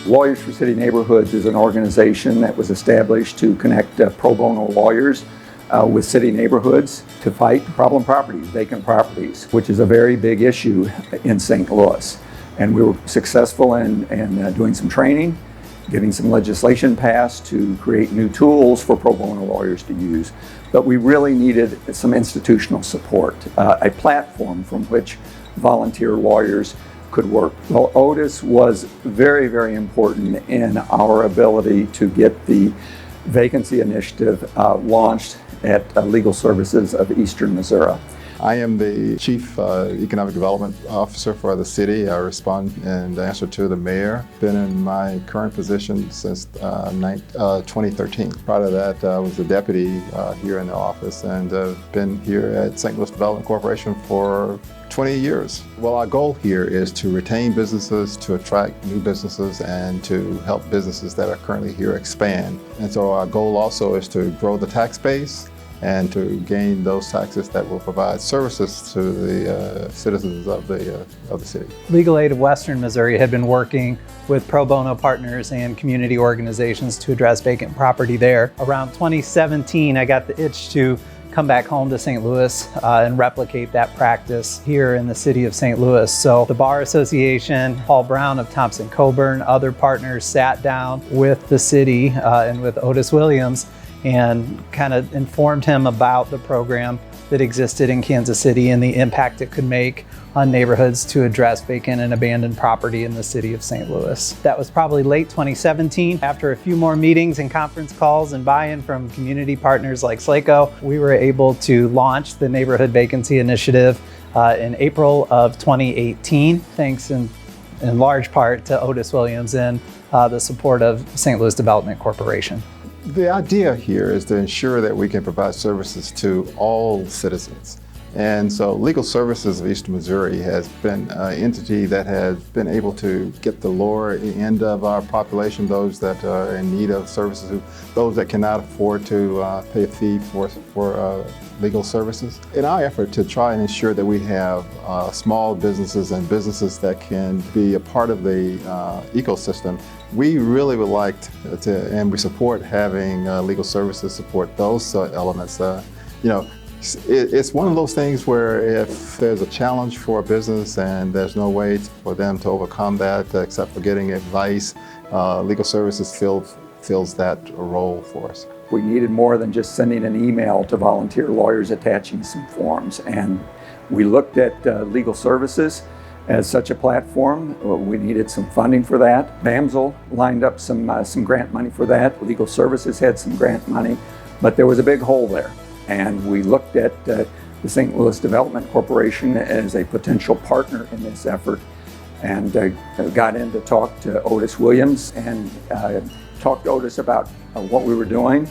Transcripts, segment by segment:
Lawyers for City Neighborhoods is an organization that was established to connect pro bono lawyers with city neighborhoods to fight problem properties, vacant properties, which is a very big issue in St. Louis. And we were successful in doing some training, getting some legislation passed to create new tools for pro bono lawyers to use. But we really needed some institutional support, a platform from which volunteer lawyers could work. Well, Otis was very, very important in our ability to get the vacancy initiative launched at Legal Services of Eastern Missouri. I am the Chief Economic Development Officer for the city. I respond and answer to the mayor. Been in my current position since 2013. Prior to that, I was the deputy here in the office and been here at St. Louis Development Corporation for 20 years. Well, our goal here is to retain businesses, to attract new businesses, and to help businesses that are currently here expand. And so our goal also is to grow the tax base and to gain those taxes that will provide services to the citizens of the city. Legal Aid of Western Missouri had been working with pro bono partners and community organizations to address vacant property there. Around 2017, I got the itch to come back home to St. Louis and replicate that practice here in the city of St. Louis. So the Bar Association, Paul Brown of Thompson Coburn, other partners sat down with the city and with Otis Williams and kind of informed him about the program that existed in Kansas City and the impact it could make on neighborhoods to address vacant and abandoned property in the city of St. Louis. That was probably late 2017. After a few more meetings and conference calls and buy-in from community partners like SLACO, we were able to launch the Neighborhood Vacancy Initiative in April of 2018, thanks in large part to Otis Williams and the support of St. Louis Development Corporation. The idea here is to ensure that we can provide services to all citizens. And so Legal Services of Eastern Missouri has been an entity that has been able to get the lower end of our population, those that are in need of services, those that cannot afford to pay a fee for legal services. In our effort to try and ensure that we have small businesses and businesses that can be a part of the ecosystem, we really would like to, and we support having legal services support those elements. It's one of those things where if there's a challenge for a business and there's no way for them to overcome that except for getting advice, legal services fills that role for us. We needed more than just sending an email to volunteer lawyers attaching some forms, and we looked at legal services as such a platform. We needed some funding for that. BAMSL lined up some grant money for that. Legal Services had some grant money, but there was a big hole there. And we looked at the St. Louis Development Corporation as a potential partner in this effort, and got in to talk to Otis Williams and talked to Otis about what we were doing.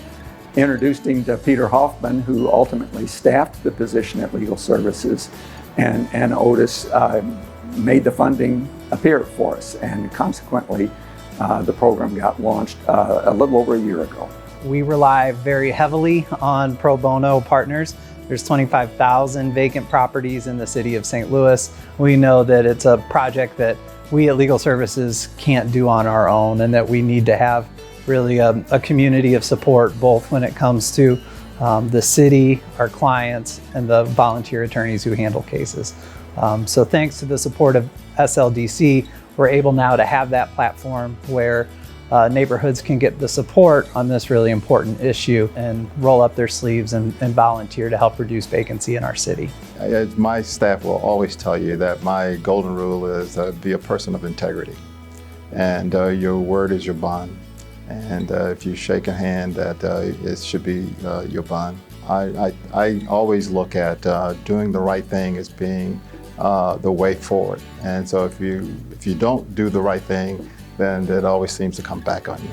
Introduced him to Peter Hoffman, who ultimately staffed the position at Legal Services, and Otis made the funding appear for us, and consequently the program got launched a little over a year ago. We rely very heavily on pro bono partners. There's 25,000 vacant properties in the city of St. Louis. We know that it's a project that we at Legal Services can't do on our own, and that we need to have really a community of support, both when it comes to the city, our clients, and the volunteer attorneys who handle cases. So thanks to the support of SLDC, we're able now to have that platform where neighborhoods can get the support on this really important issue and roll up their sleeves and volunteer to help reduce vacancy in our city. My staff will always tell you that my golden rule is be a person of integrity, and your word is your bond. And if you shake a hand, that it should be your bond. I always look at doing the right thing as being the way forward. And so if you don't do the right thing, then it always seems to come back on you.